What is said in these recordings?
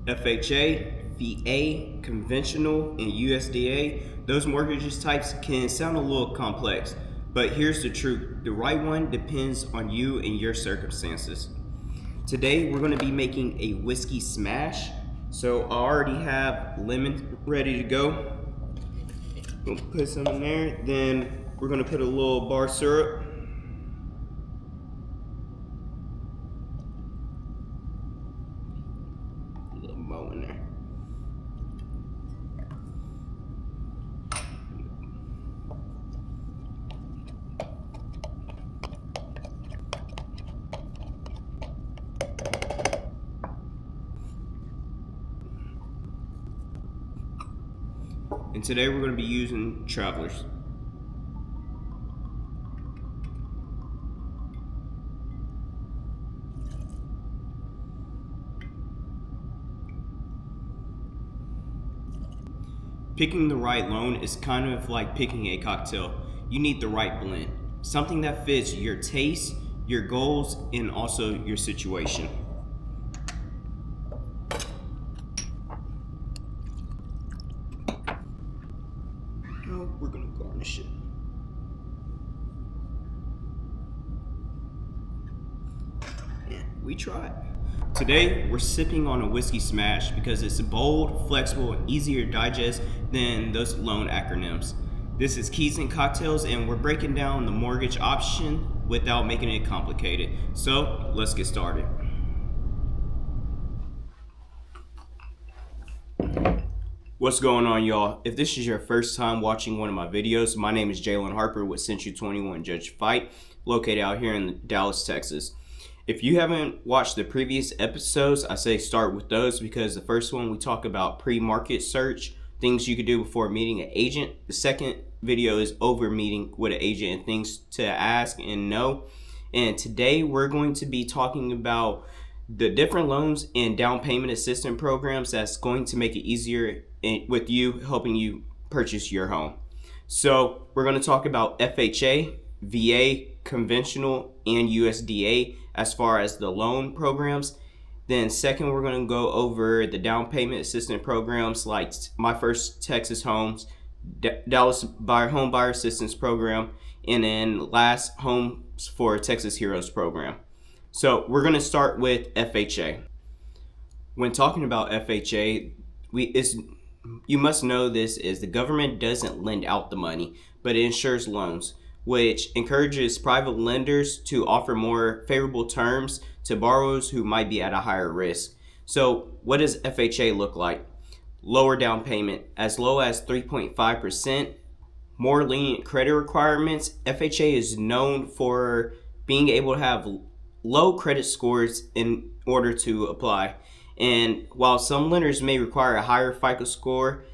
FHA, VA, conventional, and USDA, those mortgages types can sound a little complex, but here's the truth. The right one depends on you and your circumstances. Today, we're going to be making a whiskey smash. So I already have lemon ready to go. We'll put some in there. Then we're going to put a little bar syrup. A little mo in there. And today we're going to be using Travelers. Picking the right loan is kind of like picking a cocktail. You need the right blend. Something that fits your taste, your goals, and also your situation. We're gonna garnish it. Yeah, we tried. Today, we're sipping on a whiskey smash because it's bold, flexible, and easier to digest than those loan acronyms. This is Keys and Cocktails, and we're breaking down the mortgage option without making it complicated. So, let's get started. What's going on, y'all? If this is your first time watching one of my videos, my name is Jalen Harper with Century 21 Judge Fite, located out here in Dallas, Texas. If you haven't watched the previous episodes, I say start with those because the first one we talk about pre-market search, things you could do before meeting an agent. The second video is over meeting with an agent and things to ask and know. And today we're going to be talking about the different loans and down payment assistance programs that's going to make it easier with you, helping you purchase your home. So we're going to talk about FHA, VA, conventional, and USDA as far as the loan programs. Then second, we're going to go over the down payment assistance programs like My First Texas Homes, Dallas Homebuyer Assistance Program, and then last, Homes for Texas Heroes Program. So we're going to start with FHA. When talking about FHA, you must know this is the government doesn't lend out the money, but it insures loans, which encourages private lenders to offer more favorable terms to borrowers who might be at a higher risk. So what does FHA look like? Lower down payment, as low as 3.5%, more lenient credit requirements. FHA is known for being able to have low credit scores in order to apply. And while some lenders may require a higher FICO score,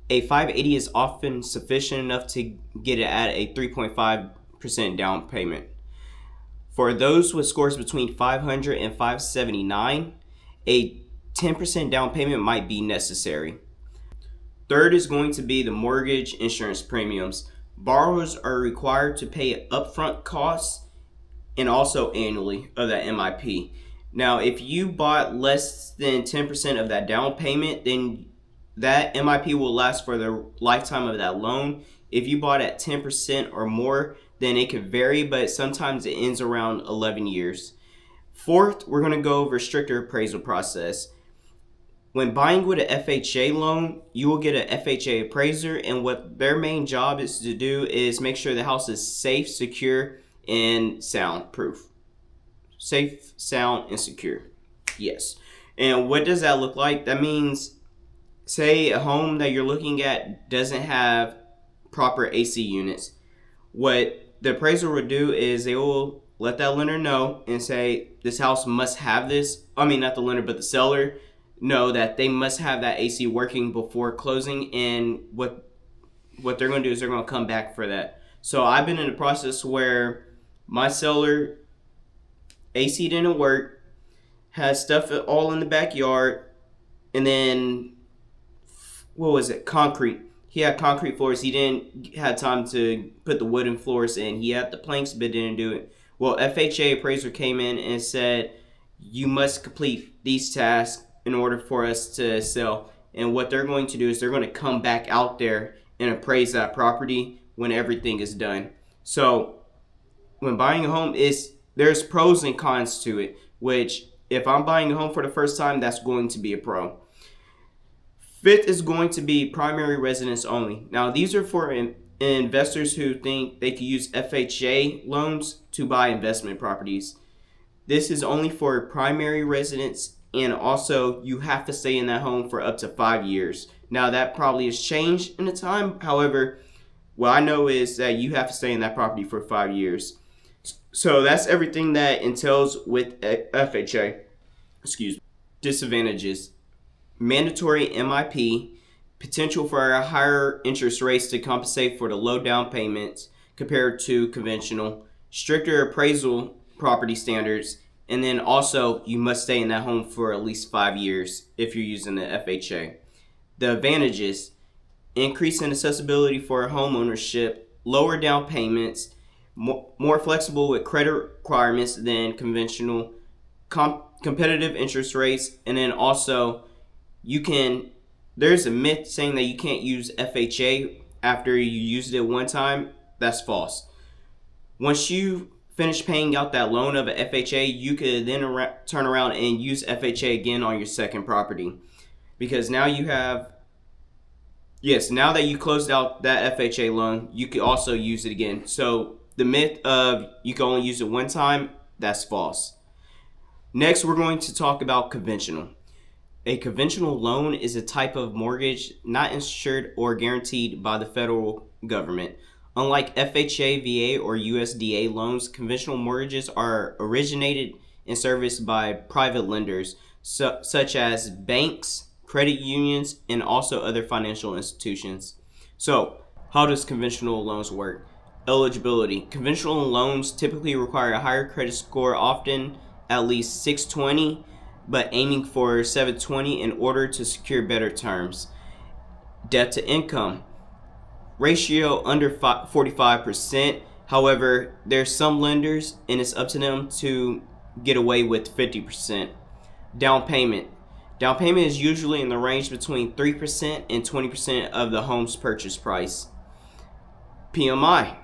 a 580 is often sufficient enough to get it at a 3.5% down payment. For those with scores between 500 and 579, a 10% down payment might be necessary. Third is going to be the mortgage insurance premiums. Borrowers are required to pay upfront costs and also annually of that MIP. Now, if you bought less than 10% of that down payment, then that MIP will last for the lifetime of that loan. If you bought at 10% or more, then it could vary, but sometimes it ends around 11 years. Fourth, we're going to go over stricter appraisal process. When buying with an FHA loan, you will get an FHA appraiser, and what their main job is to do is make sure the house is safe, secure, and soundproof. Safe, sound, and secure. Yes. And what does that look like? That means, say a home that you're looking at doesn't have proper AC units. What the appraiser will do is they will let that lender know and say, this house must have this. I mean, not the lender, but the seller know that they must have that AC working before closing. And what they're going to do is they're going to come back for that. So I've been in a process where my seller, AC didn't work, has stuff all in the backyard, and then, concrete. He had concrete floors. He didn't have time to put the wooden floors in. He had the planks, but didn't do it. Well, FHA appraiser came in and said, you must complete these tasks in order for us to sell. And what they're going to do is they're going to come back out there and appraise that property when everything is done. So when buying a home, there's pros and cons to it, which if I'm buying a home for the first time, that's going to be a pro. Fifth is going to be primary residence only. Now, these are for investors who think they could use FHA loans to buy investment properties. This is only for primary residence, and also you have to stay in that home for up to 5 years. Now, that probably has changed in the time. However, what I know is that you have to stay in that property for 5 years. So that's everything that entails with FHA. Excuse me. Disadvantages: mandatory MIP, potential for higher interest rates to compensate for the low down payments compared to conventional, stricter appraisal property standards, and then also you must stay in that home for at least 5 years if you're using the FHA. The advantages: increase in accessibility for home ownership, lower down payments, more flexible with credit requirements than conventional, competitive interest rates, and then also there's a myth saying that you can't use FHA after you used it one time. That's false. Once you finish paying out that loan of an FHA, you could then turn around and use FHA again on your second property. Because now now that you closed out that FHA loan, you could also use it again. So the myth of you can only use it one time, that's false. Next, we're going to talk about conventional. A conventional loan is a type of mortgage not insured or guaranteed by the federal government. Unlike FHA, VA, or USDA loans, conventional mortgages are originated and serviced by private lenders such as banks, credit unions, and also other financial institutions. So, how does conventional loans work? Eligibility. Conventional loans typically require a higher credit score, often at least 620, but aiming for 720 in order to secure better terms. Debt to income ratio under 45%. However, there's some lenders and it's up to them to get away with 50%. Down payment. Down payment is usually in the range between 3% and 20% of the home's purchase price. PMI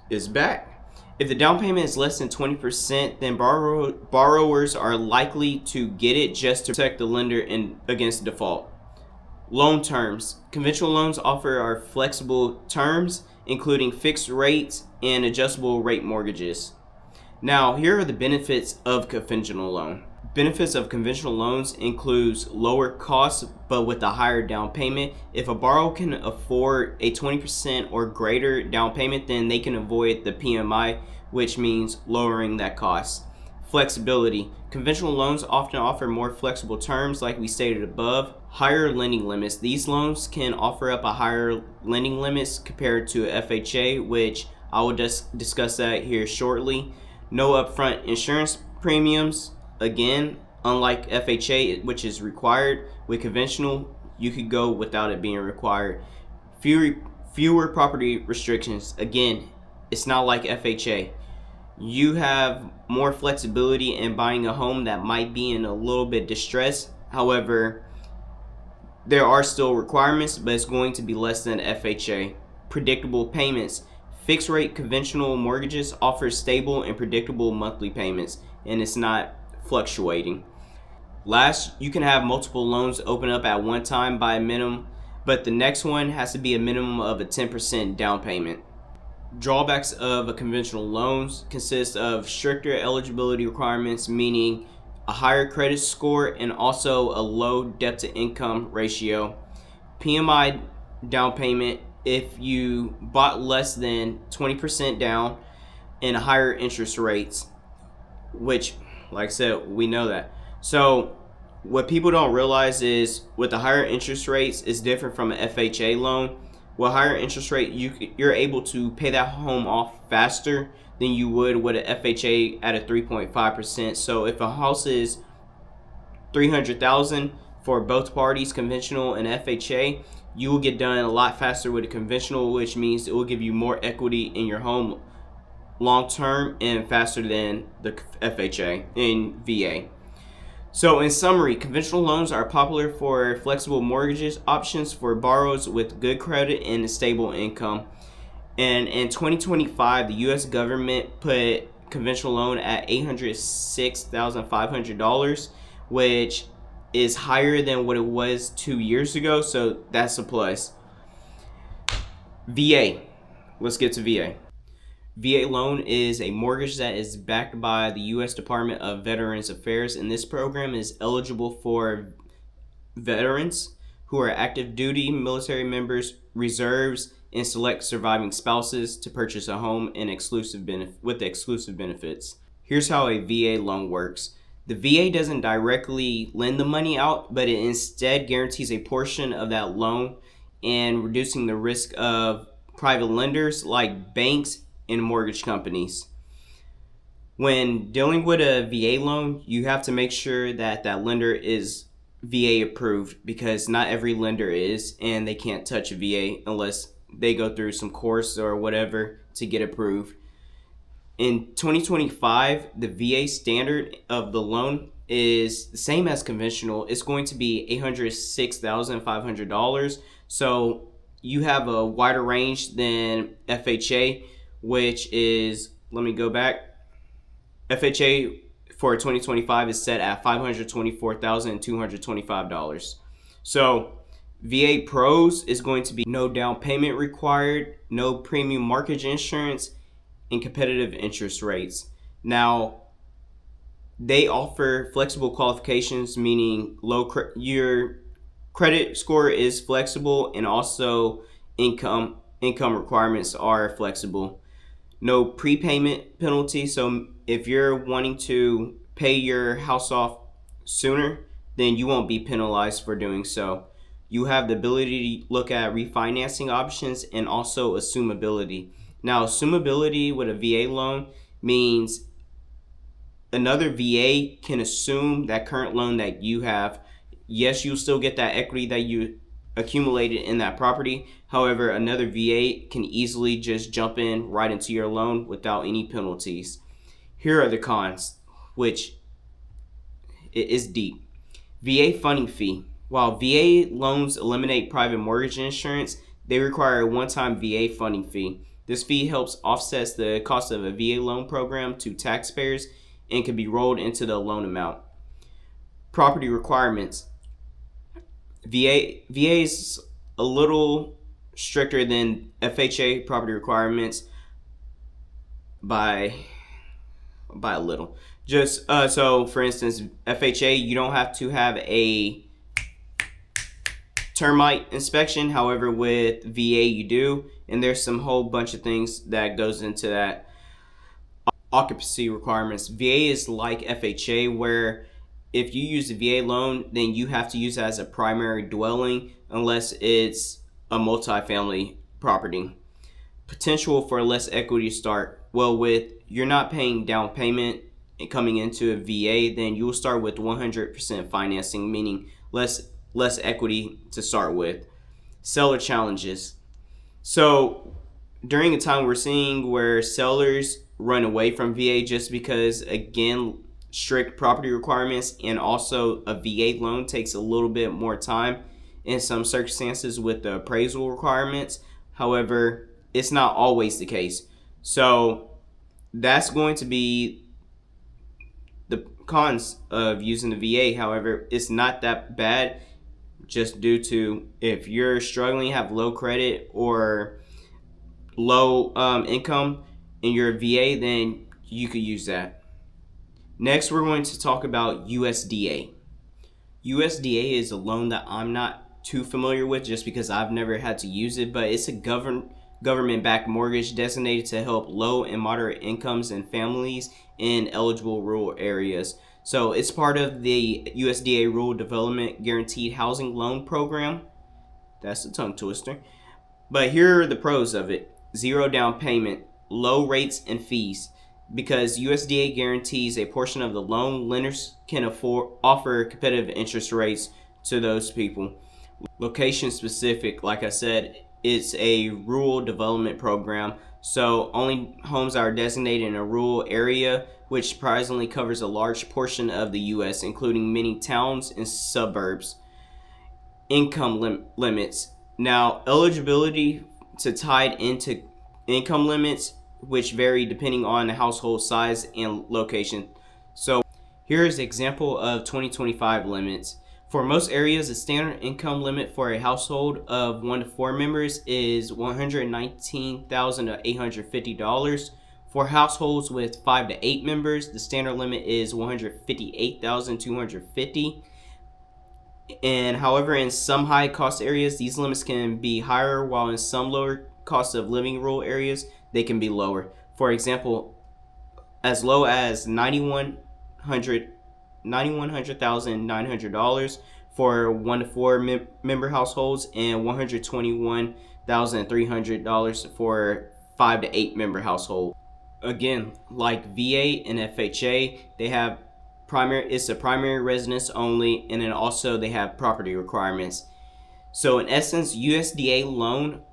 is back. If the down payment is less than 20%, then borrowers are likely to get it just to protect the lender against default. Loan terms. Conventional loans offer flexible terms, including fixed rates and adjustable rate mortgages. Now, here are the benefits of conventional loan. Benefits of conventional loans includes lower costs, but with a higher down payment. If a borrower can afford a 20% or greater down payment, then they can avoid the PMI, which means lowering that cost. Flexibility. Conventional loans often offer more flexible terms, like we stated above. Higher lending limits. These loans can offer up a higher lending limits compared to FHA, which I will just discuss that here shortly. No upfront insurance premiums. Again, unlike FHA, which is required, with conventional, you could go without it being required. Fewer property restrictions. Again, it's not like FHA. You have more flexibility in buying a home that might be in a little bit distress. However, there are still requirements, but it's going to be less than FHA. Predictable payments. Fixed rate conventional mortgages offer stable and predictable monthly payments, and it's not fluctuating. Last, you can have multiple loans open up at one time by a minimum, but the next one has to be a minimum of a 10% down payment. Drawbacks of a conventional loans consist of stricter eligibility requirements, meaning a higher credit score and also a low debt to income ratio. PMI down payment if you bought less than 20% down, and higher interest rates, which, like I said, we know that. So what people don't realize is with the higher interest rates is different from an FHA loan. With higher interest rate, you're able to pay that home off faster than you would with an FHA at a 3.5%. So if a house is $300,000 for both parties, conventional and FHA, you will get done a lot faster with a conventional, which means it will give you more equity in your home long term and faster than the FHA and VA. So in summary, conventional loans are popular for flexible mortgages options for borrowers with good credit and a stable income. And in 2025, the U.S. government put conventional loan at $806,500, which is higher than what it was 2 years ago. So that's a plus. VA. Let's get to VA. VA loan is a mortgage that is backed by the U.S. Department of Veterans Affairs, and this program is eligible for veterans who are active duty military members, reserves, and select surviving spouses to purchase a home and exclusive benefits. Here's how a VA loan works. The VA doesn't directly lend the money out, but it instead guarantees a portion of that loan and reducing the risk of private lenders like banks and mortgage companies. When dealing with a VA loan, you have to make sure that that lender is VA approved, because not every lender is, and they can't touch a VA unless they go through some course or whatever to get approved. In 2025, the VA standard of the loan is the same as conventional. It's going to be $806,500. So you have a wider range than FHA, which is, let me go back. FHA for 2025 is set at $524,225. So VA Pros is going to be no down payment required, no premium mortgage insurance, and competitive interest rates. Now, they offer flexible qualifications, meaning your credit score is flexible, and also income requirements are flexible. No prepayment penalty. So if you're wanting to pay your house off sooner, then you won't be penalized for doing so. You have the ability to look at refinancing options and also assumability. Now, assumability with a VA loan means another VA can assume that current loan that you have. Yes, you'll still get that equity that you accumulated in that property. However, another VA can easily just jump in right into your loan without any penalties. Here are the cons, which is deep. VA funding fee. While VA loans eliminate private mortgage insurance, they require a one-time VA funding fee. This fee helps offset the cost of a VA loan program to taxpayers and can be rolled into the loan amount. Property requirements. VA is a little stricter than FHA property requirements by a little. Just so for instance, FHA, you don't have to have a termite inspection. However, with VA you do, and there's some whole bunch of things that goes into that. Occupancy requirements. VA is like FHA, where if you use a VA loan, then you have to use it as a primary dwelling unless it's a multifamily property. Potential for less equity to start. Well, with you're not paying down payment and coming into a VA, then you will start with 100% financing, meaning less equity to start with. Seller challenges. So during a time we're seeing where sellers run away from VA just because, again, strict property requirements, and also a VA loan takes a little bit more time in some circumstances with the appraisal requirements. However, it's not always the case. So that's going to be the cons of using the VA. However, it's not that bad, just due to if you're struggling, have low credit or low income in your VA, then you could use that. Next, we're going to talk about USDA. USDA is a loan that I'm not too familiar with just because I've never had to use it, but it's a government-backed mortgage designated to help low and moderate incomes and families in eligible rural areas. So it's part of the USDA Rural Development Guaranteed Housing Loan Program. That's a tongue twister. But here are the pros of it. Zero down payment, low rates and fees. Because USDA guarantees a portion of the loan, lenders can offer competitive interest rates to those people. Location specific, like I said, it's a rural development program. So only homes that are designated in a rural area which surprisingly covers a large portion of the U.S., including many towns and suburbs. Income limits. Now, eligibility to tied into income limits, which vary depending on the household size and location. So here is an example of 2025 limits. For most areas, the standard income limit for a household of 1 to 4 members is $119,850. For households with 5 to 8 members, the standard limit is $158,250. And however, in some high cost areas, these limits can be higher, while in some lower cost of living rural areas, they can be lower. For example, as low as $9,100,900 for 1 to 4 member households, and $121,300 for 5 to 8 member household. Again, like VA and FHA, they have it's a primary residence only, and then also they have property requirements. So in essence, USDA loans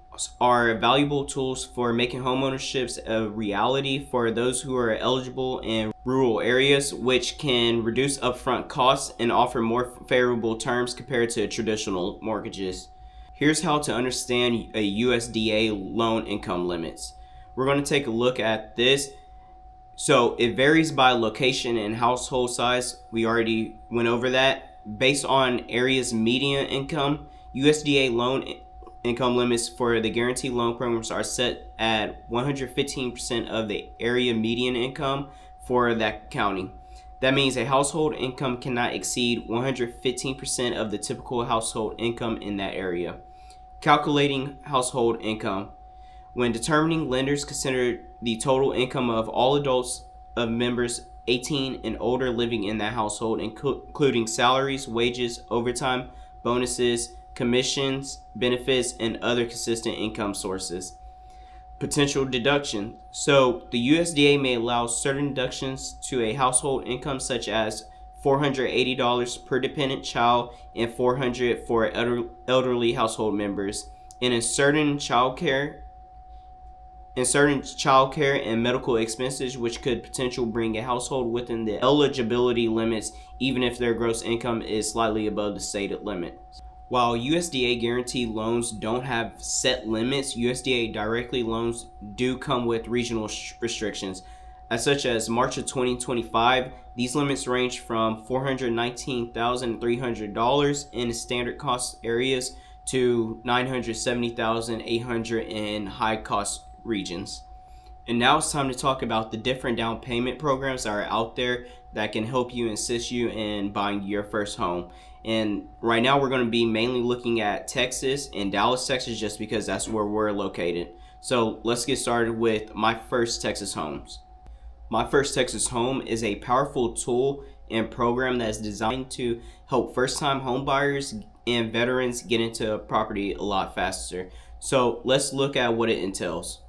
are valuable tools for making homeownership a reality for those who are eligible in rural areas, which can reduce upfront costs and offer more favorable terms compared to traditional mortgages. Here's how to understand a USDA loan income limits. We're going to take a look at this. So it varies by location and household size. We already went over that. Based on area's median income, USDA loan income limits for the guaranteed loan programs are set at 115% of the area median income for that county. That means a household income cannot exceed 115% of the typical household income in that area. Calculating household income. When determining, lenders consider the total income of all adults of members 18 and older living in that household, including salaries, wages, overtime, bonuses, commissions, benefits, and other consistent income sources. Potential deduction. So the USDA may allow certain deductions to a household income, such as $480 per dependent child and $400 for elderly household members. And in certain childcare and medical expenses, which could potentially bring a household within the eligibility limits, even if their gross income is slightly above the stated limit. While USDA guaranteed loans don't have set limits, USDA directly loans do come with regional restrictions. As such as March of 2025, these limits range from $419,300 in the standard cost areas to $970,800 in high cost regions. And now it's time to talk about the different down payment programs that are out there that can help you and assist you in buying your first home. And right now we're going to be mainly looking at Texas and Dallas, Texas, just because that's where we're located. So let's get started with My First Texas Homes. My First Texas Home is a powerful tool and program that is designed to help first-time home buyers and veterans get into a property a lot faster. So let's look at what it entails.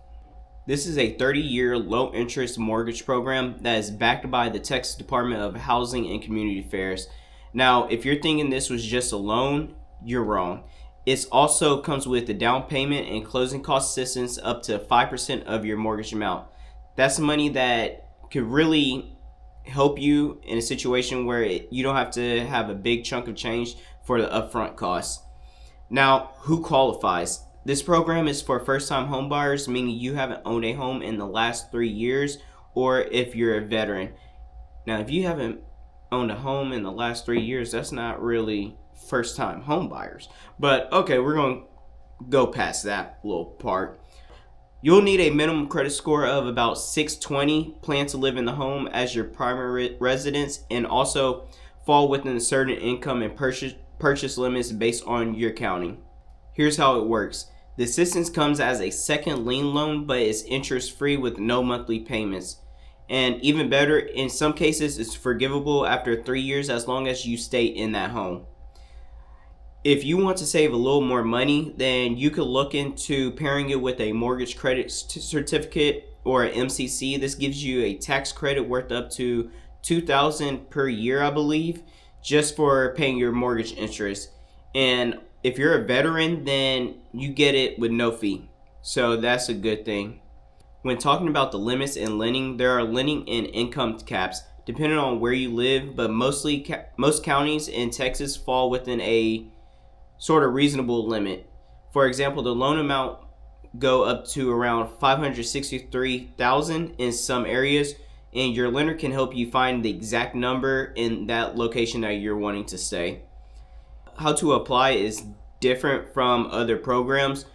This is a 30-year low-interest mortgage program that is backed by the Texas Department of Housing and Community Affairs. Now, if you're thinking this was just a loan, you're wrong. It also comes with the down payment and closing cost assistance up to 5% of your mortgage amount. That's money that could really help you in a situation where you don't have to have a big chunk of change for the upfront costs. Now, who qualifies? This program is for first-time home buyers, meaning you haven't owned a home in the last 3 years, or if you're a veteran. Now, if you haven't owned a home in the last 3 years, that's not really first-time home buyers. But okay, we're going to go past that little part. You'll need a minimum credit score of about 620, plan to live in the home as your primary residence, and also fall within a certain income and purchase limits based on your county. Here's how it works. The assistance comes as a second lien loan, but it's interest-free with no monthly payments. And even better, in some cases, it's forgivable after 3 years as long as you stay in that home. If you want to save a little more money, then you could look into pairing it with a mortgage credit certificate or an MCC. This gives you a tax credit worth up to $2,000 per year, I believe, just for paying your mortgage interest. And if you're a veteran, then you get it with no fee. So that's a good thing. When talking about the limits in lending, there are lending and income caps depending on where you live, but most counties in Texas fall within a sort of reasonable limit. For example, the loan amount go up to around $563,000 in some areas, and your lender can help you find the exact number in that location that you're wanting to stay. How to apply is different from other programs.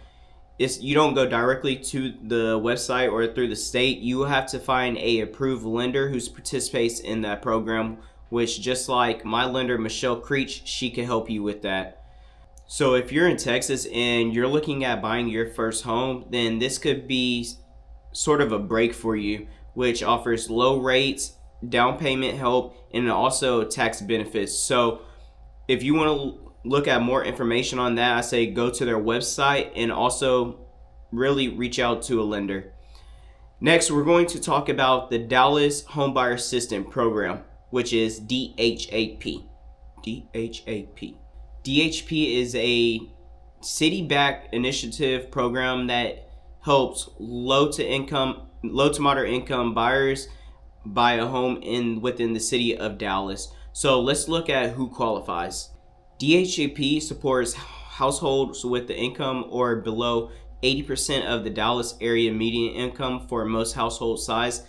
You don't go directly to the website or through the state. You have to find a approved lender who participates in that program, which, just like my lender, Michelle Creech, she can help you with that. So if you're in Texas and you're looking at buying your first home, then this could be sort of a break for you, which offers low rates, down payment help, and also tax benefits. So if you want to look at more information on that, I say go to their website and also really reach out to a lender. Next, we're going to talk about the Dallas Homebuyer Assistance Program, which is DHAP. DHAP. DHAP is a city-backed initiative program that helps low to moderate income buyers buy a home within the city of Dallas. So let's look at who qualifies. DHAP supports households with the income or below 80% of the Dallas area median income for most household size.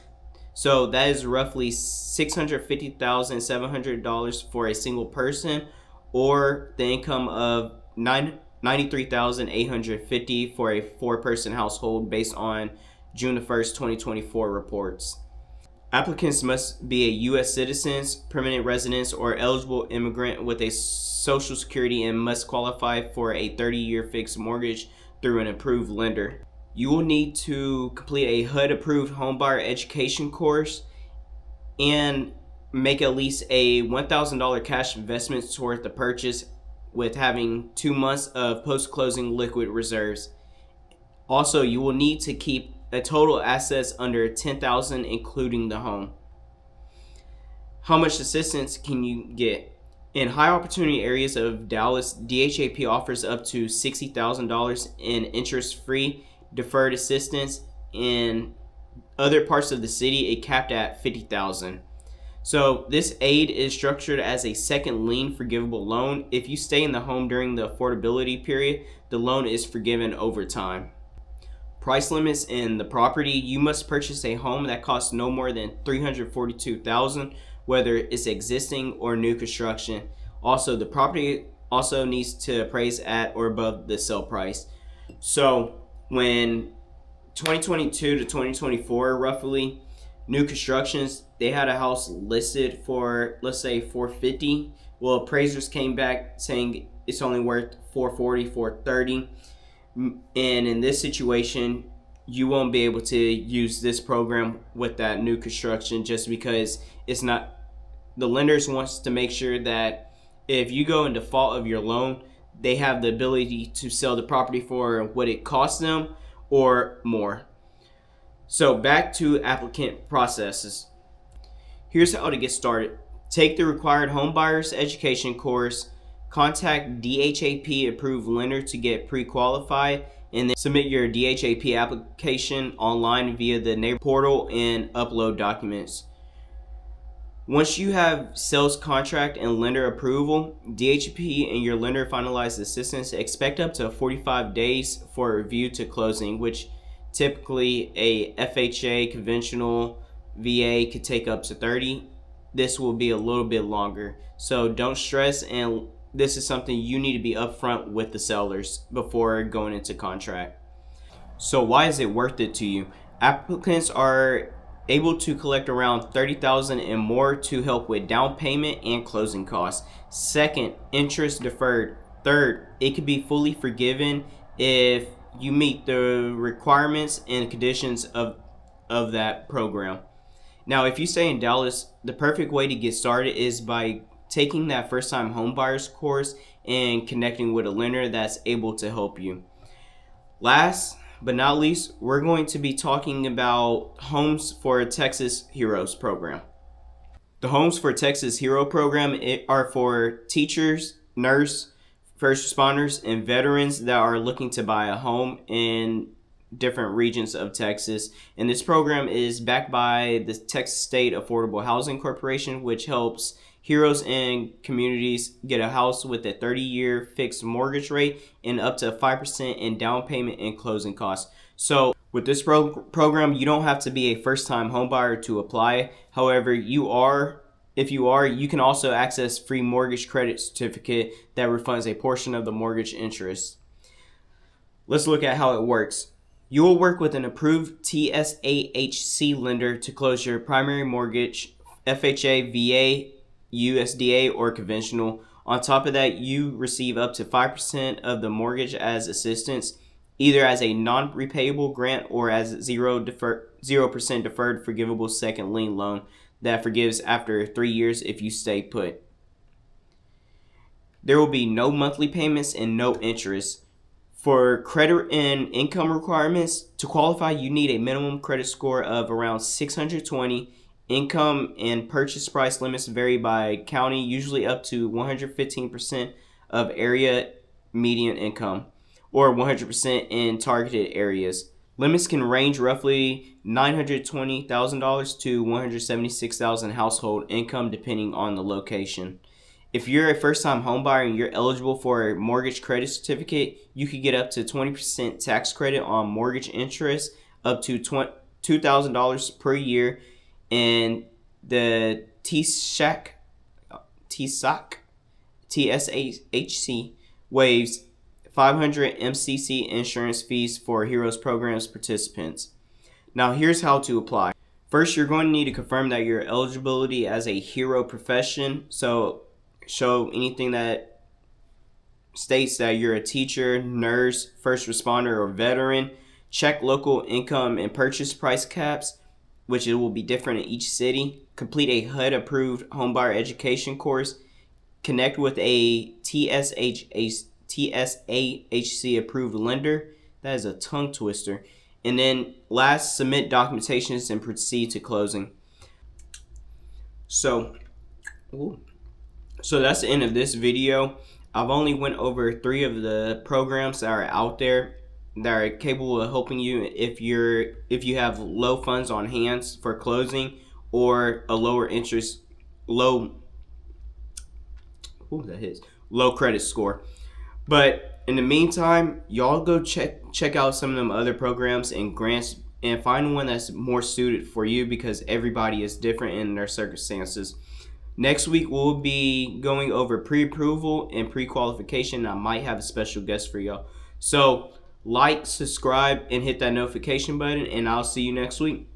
So that is roughly $650,700 for a single person, or the income of $93,850 for a 4-person household based on June 1st, 2024 reports. Applicants must be a U.S. citizen, permanent resident, or eligible immigrant with a Social Security and must qualify for a 30-year fixed mortgage through an approved lender. You will need to complete a HUD-approved homebuyer education course and make at least a $1,000 cash investment toward the purchase, with having 2 months of post-closing liquid reserves. Also, you will need to keep a total assets under $10,000, including the home. How much assistance can you get? In high opportunity areas of Dallas, DHAP offers up to $60,000 in interest-free deferred assistance. In other parts of the city, it capped at $50,000. So this aid is structured as a second lien forgivable loan. If you stay in the home during the affordability period, the loan is forgiven over time. Price limits in the property: you must purchase a home that costs no more than $342,000, whether it's existing or new construction. Also, the property also needs to appraise at or above the sale price. So when 2022 to 2024, roughly, new constructions, they had a house listed for, let's say, $450. Well, appraisers came back saying it's only worth $440, $430. And in this situation, you won't be able to use this program with that new construction, just because it's not, the lenders wants to make sure that if you go in default of your loan, they have the ability to sell the property for what it costs them or more. So back to applicant processes. Here's how to get started. Take the required homebuyers education course, contact DHAP approved lender to get pre-qualified, and then submit your DHAP application online via the neighbor portal and upload documents. Once you have sales contract and lender approval, DHAP and your lender finalize the assistance. Expect up to 45 days for review to closing, which typically a FHA conventional VA could take up to 30. This will be a little bit longer. So don't stress, and this is something you need to be upfront with the sellers before going into contract. So why is it worth it to you? Applicants are able to collect around $30,000 and more to help with down payment and closing costs. Second, interest deferred. Third, it can be fully forgiven if you meet the requirements and conditions of that program. Now, if you stay in Dallas, the perfect way to get started is by taking that first-time homebuyers course and connecting with a lender that's able to help you. Last but not least, we're going to be talking about Homes for Texas Heroes program. The Homes for Texas Hero program are for teachers, nurse, first responders, and veterans that are looking to buy a home. And different regions of Texas. And this program is backed by the Texas State Affordable Housing Corporation, which helps heroes and communities get a house with a 30-year fixed mortgage rate and up to 5% in down payment and closing costs. So with this program, you don't have to be a first-time homebuyer to apply. However, if you are, you can also access free mortgage credit certificate that refunds a portion of the mortgage interest. Let's look at how it works. You will work with an approved TSAHC lender to close your primary mortgage, FHA, VA, USDA, or conventional. On top of that, you receive up to 5% of the mortgage as assistance, either as a non-repayable grant or as 0% deferred forgivable second lien loan that forgives after 3 years if you stay put. There will be no monthly payments and no interest. For credit and income requirements, to qualify, you need a minimum credit score of around 620. Income and purchase price limits vary by county, usually up to 115% of area median income, or 100% in targeted areas. Limits can range roughly $920,000 to $176,000 household income depending on the location. If you're a first-time homebuyer and you're eligible for a mortgage credit certificate, you could get up to 20% tax credit on mortgage interest, up to $2,000 per year, and the TSAHC waives 500 MCC insurance fees for HEROES programs participants. Now here's how to apply. First, you're going to need to confirm that your eligibility as a HERO profession. So show anything that states that you're a teacher, nurse, first responder, or veteran. Check local income and purchase price caps, which it will be different in each city. Complete a HUD-approved homebuyer education course. Connect with a TSAHC-approved lender. That is a tongue twister. And then last, submit documentations and proceed to closing. So that's the end of this video. I've only went over 3 of the programs that are out there that are capable of helping you if you have low funds on hands for closing or a low credit score. But in the meantime, y'all go check out some of them other programs and grants and find one that's more suited for you, because everybody is different in their circumstances. Next week, we'll be going over pre-approval and pre-qualification. I might have a special guest for y'all. So like, subscribe, and hit that notification button, and I'll see you next week.